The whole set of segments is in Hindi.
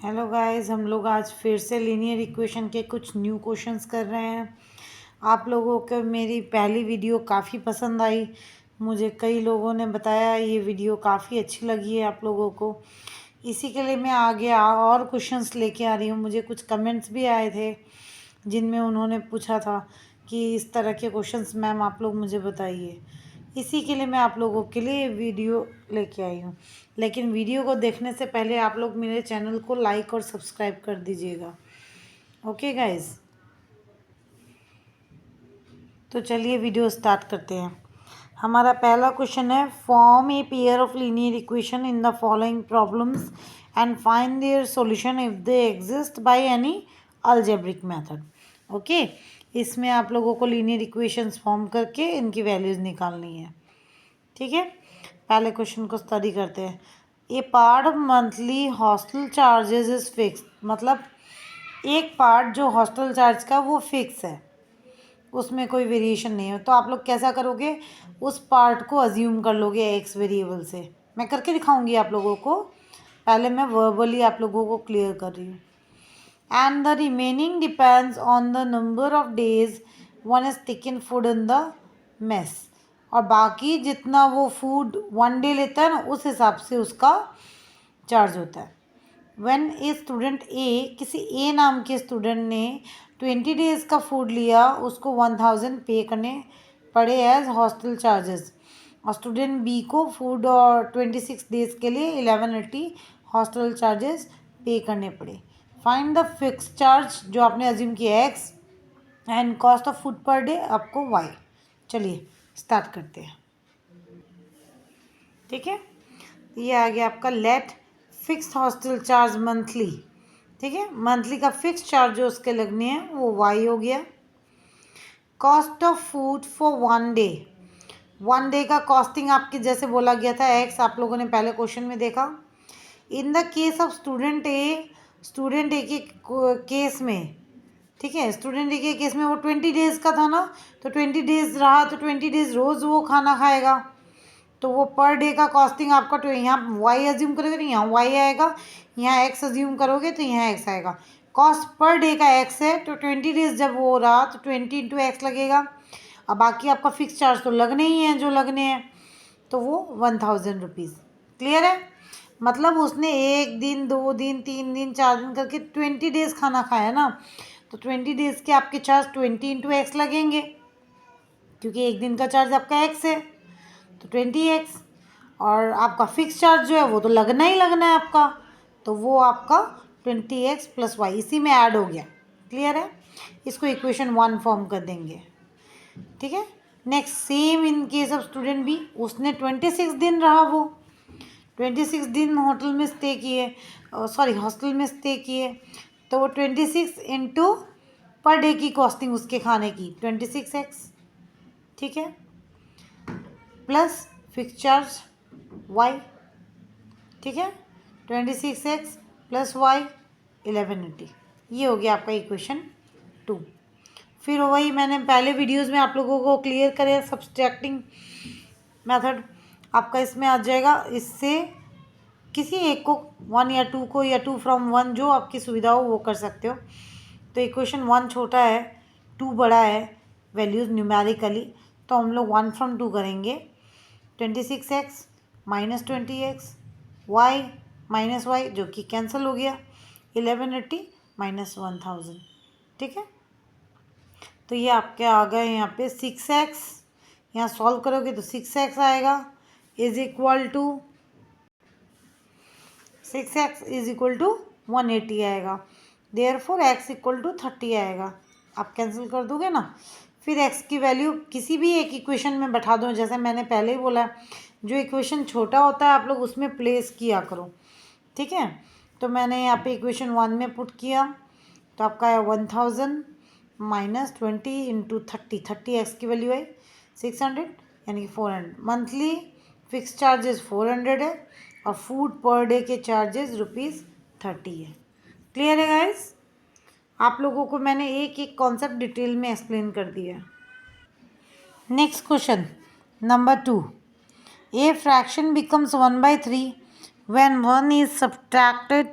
हेलो गाइस, हम लोग आज फिर से लीनियर इक्वेशन के कुछ न्यू क्वेश्चंस कर रहे हैं। आप लोगों को मेरी पहली वीडियो काफ़ी पसंद आई। मुझे कई लोगों ने बताया ये वीडियो काफ़ी अच्छी लगी है आप लोगों को। इसी के लिए मैं आगे और क्वेश्चंस लेके आ रही हूँ। मुझे कुछ कमेंट्स भी आए थे जिनमें उन्होंने पूछा था कि इस तरह के क्वेश्चंस मैम आप लोग मुझे बताइए। इसी के लिए मैं आप लोगों के लिए वीडियो लेके आई हूँ। लेकिन वीडियो को देखने से पहले आप लोग मेरे चैनल को लाइक और सब्सक्राइब कर दीजिएगा। ओके गाइज, तो चलिए वीडियो स्टार्ट करते हैं। हमारा पहला क्वेश्चन है, form a pair of linear equation in the following problems and find their solution if they exist by any algebraic method. Okay, इसमें आप लोगों को लीनियर इक्वेशंस फॉर्म करके इनकी वैल्यूज निकालनी है। ठीक है, पहले क्वेश्चन को स्टडी करते हैं। A part of monthly hostel charges is fix, मतलब एक पार्ट जो हॉस्टल चार्ज का वो फिक्स है, उसमें कोई वेरिएशन नहीं है। तो आप लोग कैसा करोगे, उस पार्ट को अज्यूम कर लोगे एक्स वेरिएबल से। मैं करके दिखाऊंगी आप लोगों को, पहले मैं वर्बली आप लोगों को क्लियर कर रही हूँ। And the remaining depends on the number of days one is taken food in the mess, और बाकी जितना वो फूड 1 डे लेता है ना, उस हिसाब से उसका चार्ज होता है। व्हेन ए स्टूडेंट ए, किसी ए नाम के स्टूडेंट ने 20 डेज का फूड लिया, उसको 1000 पे करने पड़े एज हॉस्टल चार्जेस। और स्टूडेंट बी को फूड और 26 डेज के लिए 1180 हॉस्टल चार्जेस पे करने पड़े। फाइंड द फिक्स चार्ज, जो आपने अज्यूम किया x, and cost of food per day आपको वाई। चलिए स्टार्ट करते हैं। ठीक है, ये आ गया आपका let fixed hostel charge monthly. ठीक है, मंथली का फिक्स चार्ज जो उसके लगने हैं वो वाई हो गया। Cost of food for 1 day, 1 day का कॉस्टिंग आपके जैसे बोला गया था एक्स, आप लोगों ने पहले क्वेश्चन में देखा। In the case of student A, student A के केस में, ठीक है, स्टूडेंट ए के केस में वो 20 डेज का था ना, तो 20 डेज रहा तो 20 डेज रोज़ वो खाना खाएगा, तो वो पर डे का कॉस्टिंग आपका तो यहाँ वाई अज्यूम करोगे तो यहाँ वाई आएगा, यहाँ एक्स अज्यूम करोगे तो यहाँ एक्स आएगा। कॉस्ट पर डे का एक्स है, तो 20 डेज जब वो रहा तो 20 इंटू एक्स लगेगा। अब बाकी आपका फिक्स चार्ज तो लगने ही हैं जो लगने हैं, तो वो 1000 रुपीज़। क्लियर है, मतलब उसने 1 दिन 2 दिन 3 दिन 4 दिन करके 20 डेज खाना खाया ना, तो 20 डेज के आपके चार्ज 20 इंटू एक्स लगेंगे, क्योंकि 1 दिन का चार्ज आपका एक्स है तो 20x। और आपका फिक्स चार्ज जो है वो तो लगना ही लगना है आपका, तो वो आपका 20x प्लस वाई इसी में ऐड हो गया। क्लियर है, इसको इक्वेशन 1 फॉर्म कर देंगे। ठीक है, next same in case of student b, उसने 26 दिन रहा, वो 26 दिन होटल में स्टे किए, सॉरी हॉस्टल में स्टे किए, तो वो 26 इंटू पर डे की कॉस्टिंग उसके खाने की 26x। ठीक है, प्लस फिक्स चार्ज वाई। ठीक है, 26x प्लस वाई 1180, ये हो गया आपका इक्वेशन 2। फिर वही मैंने पहले वीडियोस में आप लोगों को क्लियर करे, सब्सट्रैक्टिंग मेथड आपका इसमें आ जाएगा। इससे किसी एक को 1 या 2 को, या 2 फ्रॉम 1, जो आपकी सुविधा हो वो कर सकते हो। तो इक्वेशन 1 छोटा है, 2 बड़ा है वैल्यूज़ न्यूमेरिकली, तो हम लोग 1 फ्रॉम 2 करेंगे। 26x minus 20x, Y minus Y जो कि कैंसिल हो गया, 1180 माइनस 1000। ठीक है, तो ये आपके आ गए यहाँ पे 6x, यहाँ सॉल्व करोगे तो 6x आएगा is equal to 6x is equal to 180 आएगा, देयरफॉर x इक्वल टू 30 आएगा। आप कैंसिल कर दोगे ना, फिर x की वैल्यू किसी भी एक इक्वेशन में बैठा दो, जैसे मैंने पहले ही बोला जो इक्वेशन छोटा होता है आप लोग उसमें प्लेस किया करो। ठीक है, तो मैंने यहाँ पे इक्वेशन 1 में पुट किया, तो आपका है 1000 माइनस 20 इंटू 30, 30x की वैल्यू है 600, यानी कि 400। मंथली फिक्स चार्जेस 400 है, और फूड पर डे के चार्जेस ₹30 है। क्लियर है गाइस, आप लोगों को मैंने एक एक कॉन्सेप्ट डिटेल में एक्सप्लेन कर दिया है। Next question number 2, a fraction becomes 1/3 when 1 is subtracted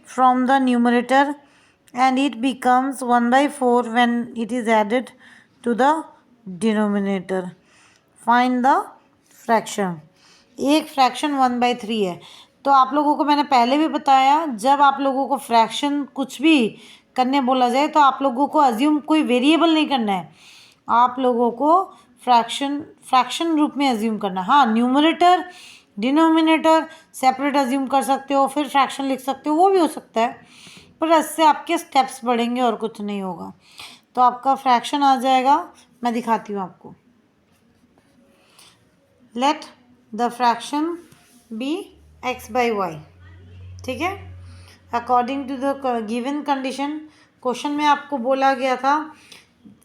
from the numerator and it becomes 1/4 when it is added to the denominator. Find the fraction. एक फ्रैक्शन 1/3 है। तो आप लोगों को मैंने पहले भी बताया, जब आप लोगों को फ्रैक्शन कुछ भी करने बोला जाए तो आप लोगों को अज्यूम कोई वेरिएबल नहीं करना है, आप लोगों को फ्रैक्शन रूप में अज्यूम करना है। हाँ, न्यूमरेटर डिनोमिनेटर सेपरेट अज्यूम कर सकते हो, फिर फ्रैक्शन लिख सकते हो, वो भी हो सकता है, पर इससे आपके स्टेप्स बढ़ेंगे और कुछ नहीं होगा। तो आपका फ्रैक्शन आ जाएगा, मैं दिखाती हूँ आपको। Let the fraction B x/y, ठीक है। According to the given condition, question में आपको बोला गया था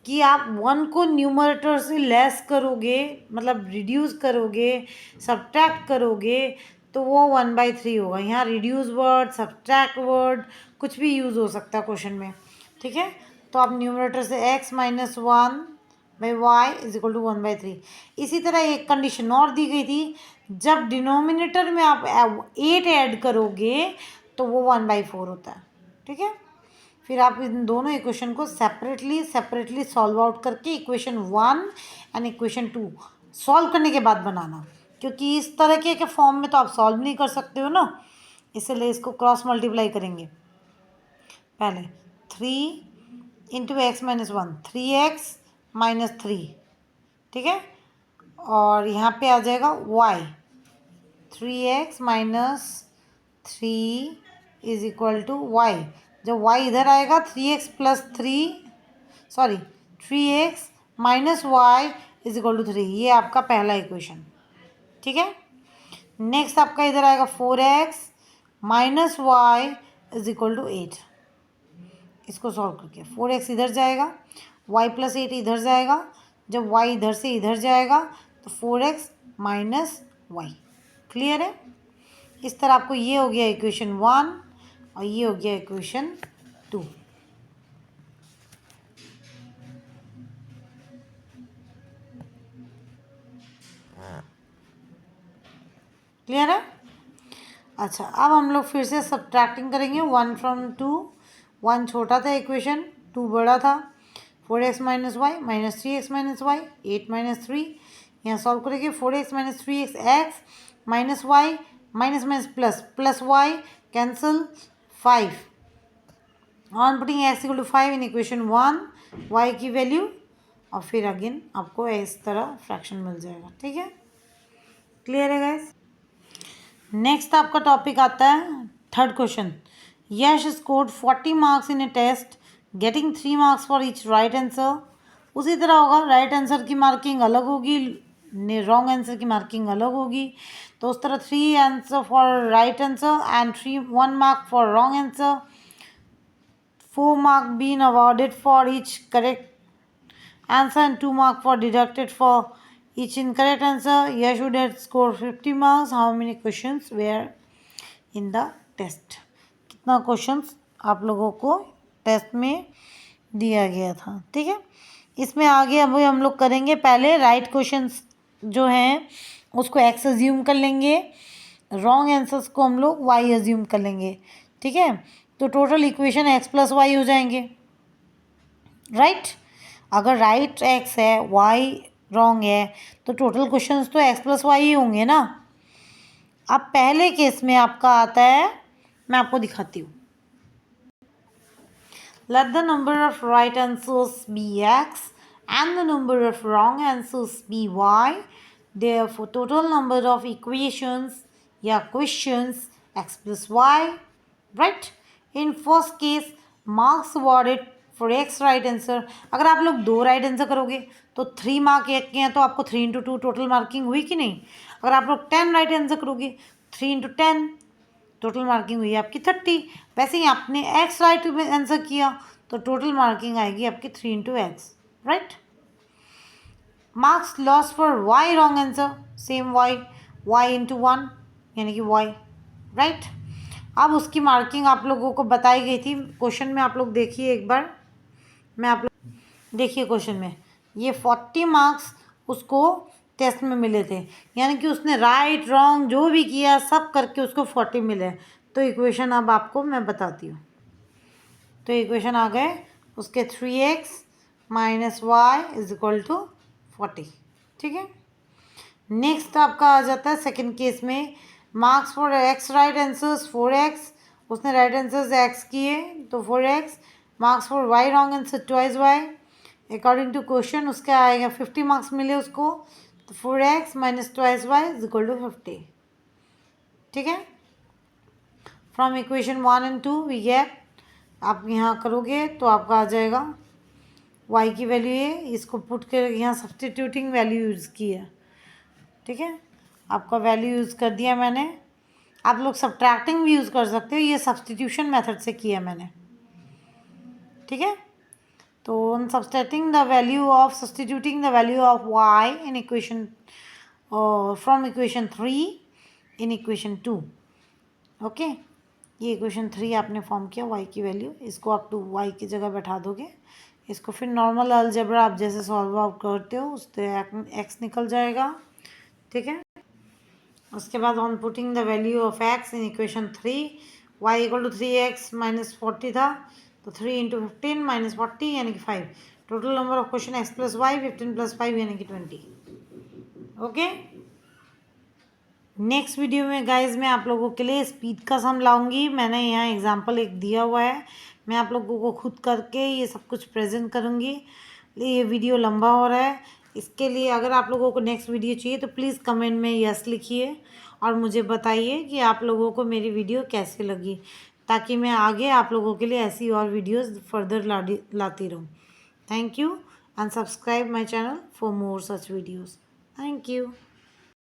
कि आप 1 को न्यूमरेटर से लेस करोगे, मतलब रिड्यूस करोगे, सब्ट्रैक्ट करोगे, तो वो 1/3 होगा। यहाँ रिड्यूस वर्ड, सब्ट्रैक्ट वर्ड कुछ भी यूज़ हो सकता है क्वेश्चन में, ठीक है। तो आप न्यूमरेटर से x - 1/y = 1/3। इसी तरह एक कंडीशन और दी गई थी, जब डिनोमिनेटर में आप 8 ऐड करोगे तो वो 1/4 होता है, ठीक है। फिर आप इन दोनों इक्वेशन को सेपरेटली सॉल्व आउट करके इक्वेशन 1 एंड इक्वेशन 2 सॉल्व करने के बाद बनाना, क्योंकि इस तरह के फॉर्म में तो आप सॉल्व नहीं कर सकते हो ना, इसलिए इसको क्रॉस मल्टीप्लाई करेंगे। पहले 3 × x - 1, 3x - 3, ठीक है। और यहाँ पे आ जाएगा y, 3x - 3 = y। जब y इधर आएगा 3x - y = 3, ये आपका पहला इक्वेशन, ठीक है। नेक्स्ट आपका इधर आएगा 4x - y = 8। इसको सॉल्व करके 4x इधर जाएगा, y + 8 इधर जाएगा, जब y इधर से इधर जाएगा तो 4x - y। क्लियर है। इस तरह आपको ये हो गया इक्वेशन 1 और ये हो गया इक्वेशन 2। क्लियर है। अच्छा, अब हम लोग फिर से सब्ट्रैक्टिंग करेंगे 1 from 2। 1 छोटा था इक्वेशन, 2 बड़ा था। 4x - y - 3x - y, 8 - 3। यहाँ सॉल्व करेंगे 4x - 3x, x - y plus y cancel 5। On putting x = 5 in equation 1, y की वैल्यू, और फिर अगेन आपको इस तरह फ्रैक्शन मिल जाएगा, ठीक है। क्लियर है गाइस। नेक्स्ट आपका टॉपिक आता है third question. Yash scored 40 marks in a test getting 3 marks for each right answer. उसी तरह होगा, राइट आंसर की मार्किंग अलग होगी, रॉन्ग आंसर की मार्किंग अलग होगी। तो उस तरह 3 answer for right answer and 1 mark for wrong answer, 4 mark been awarded for each correct answer and 2 mark for deducted for each incorrect answer. Yash would have scored 50 marks. How many questions were in the test? कितना क्वेश्चंस आप लोगों को टेस्ट में दिया गया था, ठीक है। इसमें आगे अभी हम लोग करेंगे, पहले राइट क्वेश्चंस जो हैं उसको x अज्यूम कर लेंगे, रॉन्ग आंसर्स को हम लोग y अज्यूम कर लेंगे, ठीक है। तो टोटल इक्वेशन x + y हो जाएंगे, राइट। अगर राइट x है, y रॉन्ग है, तो टोटल क्वेश्चंस तो x + y ही होंगे ना। अब पहले केस में आपका आता है, मैं आपको दिखाती हूँ। Let the number of right answers be x and the number of wrong answers be y, therefore total number of equations या questions x + y, right. In first case marks awarded for x right answer. अगर आप लोग 2 राइट आंसर करोगे तो 3 मार्क एक के हैं, तो आपको 3 × 2 टोटल मार्किंग हुई कि नहीं। अगर आप लोग 10 राइट आंसर करोगे, 3 × 10 टोटल मार्किंग हुई आपकी 30। वैसे ही आपने x राइट आंसर किया तो टोटल मार्किंग आएगी आपकी 3 × x, right. Marks loss for y wrong answer, same y × 1 यानी कि y, राइट। अब उसकी मार्किंग आप लोगों को बताई गई थी क्वेश्चन में, आप लोग देखिए एक बार, मैं आप लोग देखिए क्वेश्चन में, ये 40 मार्क्स उसको टेस्ट में मिले थे, यानी कि उसने राइट रॉन्ग जो भी किया सब करके उसको 40 मिले। तो इक्वेशन अब आपको मैं बताती हूँ। तो इक्वेशन आ गए उसके 3x minus y is equal to 40। ठीक है, नेक्स्ट आपका आ जाता है सेकंड केस में, marks for x right answers 4x, उसने राइट आंसर्स x किए तो 4x, marks for y wrong answer 2y, according to question उसके आएगा 50 मार्क्स मिले उसको, तो 4x minus 2y is equal to 50। ठीक है, from equation 1 and 2 we get, आप यहाँ करोगे तो आपका आ जाएगा y की वैल्यू ये, इसको पुट कर यहाँ सब्सटीट्यूटिंग वैल्यू यूज़ की है। ठीक है, आपका वैल्यू यूज़ कर दिया मैंने, आप लोग सब्ट्रैक्टिंग भी यूज़ कर सकते हो, ये सब्सटीट्यूशन मेथड से किया मैंने। ठीक है, तो substituting the value of substituting the value of y in equation from equation 3 in equation 2। Okay, ये इक्वेशन 3 आपने फॉर्म किया y की वैल्यू, इसको आप 2y की जगह बैठा दोगे, इसको फिर नॉर्मल अलजेब्रा आप जैसे सॉल्व आउट करते हो उससे x निकल जाएगा। ठीक है, उसके बाद on putting the value of x in equation 3, y equal to 3x minus 40 था, तो 3 इंटू 15 माइनस 40 यानी कि 5, total number of question x प्लस वाई 15 प्लस 5 यानी कि 20। ओके, नेक्स्ट वीडियो में गाइज मैं आप लोगों के लिए स्पीड का सम लाऊंगी, मैंने यहाँ एग्जांपल एक दिया हुआ है, मैं आप लोगों को खुद करके ये सब कुछ प्रेजेंट करूँगी। ये वीडियो लंबा हो रहा है, इसके लिए अगर आप लोगों को नेक्स्ट वीडियो चाहिए तो प्लीज़ कमेंट में यस लिखिए और मुझे बताइए कि आप लोगों को मेरी वीडियो कैसी लगी, ताकि मैं आगे आप लोगों के लिए ऐसी और वीडियोस फर्दर लाती रहूँ। Thank you and subscribe my channel for more such videos. Thank you.